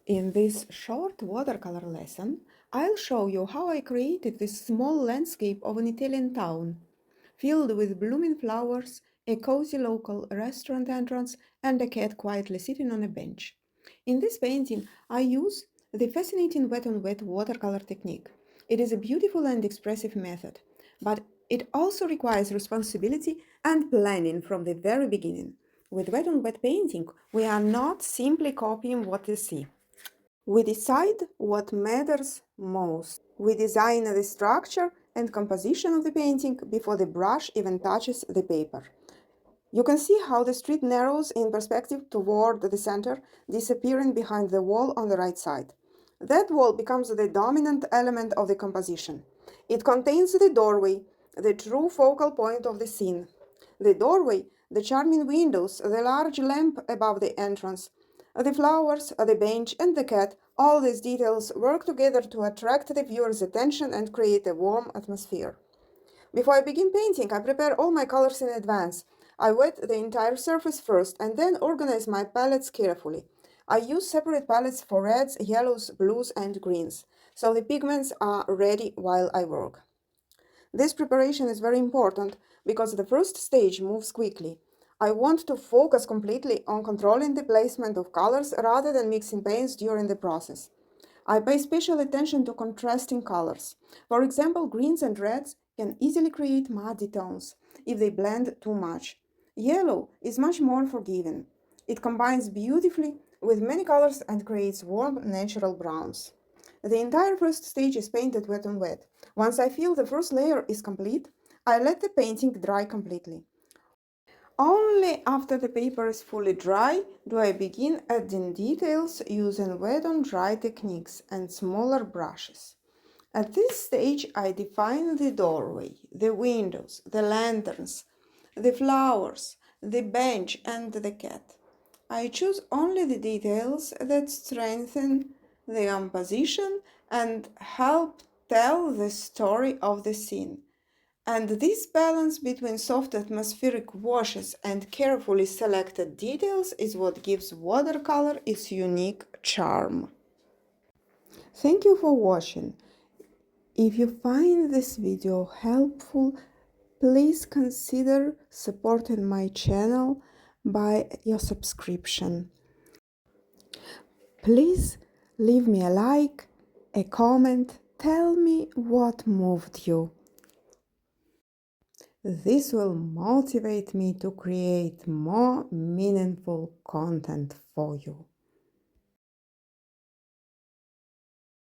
In this short watercolor lesson, I'll show you how I created this small landscape of an Italian town, filled with blooming flowers, a cozy local restaurant entrance, and a cat quietly sitting on a bench. In this painting, I use the fascinating wet-on-wet watercolor technique. It is a beautiful and expressive method, but it also requires responsibility and planning from the very beginning. With wet-on-wet painting, we are not simply copying what we see. We decide what matters most. We design the structure and composition of the painting before the brush even touches the paper. You can see how the street narrows in perspective toward the center, disappearing behind the wall on the right side. That wall becomes the dominant element of the composition. It contains the doorway, the true focal point of the scene. The doorway, the charming windows, the large lamp above the entrance, the flowers, the bench, and the cat, all these details work together to attract the viewer's attention and create a warm atmosphere. Before I begin painting, I prepare all my colors in advance. I wet the entire surface first and then organize my palettes carefully. I use separate palettes for reds, yellows, blues, and greens, so the pigments are ready while I work. This preparation is very important because the first stage moves quickly. I want to focus completely on controlling the placement of colors rather than mixing paints during the process. I pay special attention to contrasting colors. For example, greens and reds can easily create muddy tones if they blend too much. Yellow is much more forgiving. It combines beautifully with many colors and creates warm, natural browns. The entire first stage is painted wet on wet. Once I feel the first layer is complete, I let the painting dry completely. Only after the paper is fully dry do I begin adding details using wet-on-dry techniques and smaller brushes. At this stage, I define the doorway, the windows, the lanterns, the flowers, the bench, and the cat. I choose only the details that strengthen the composition and help tell the story of the scene. And this balance between soft atmospheric washes and carefully selected details is what gives watercolor its unique charm. Thank you for watching. If you find this video helpful, please consider supporting my channel by your subscription. Please leave me a like, a comment, tell me what moved you. This will motivate me to create more meaningful content for you.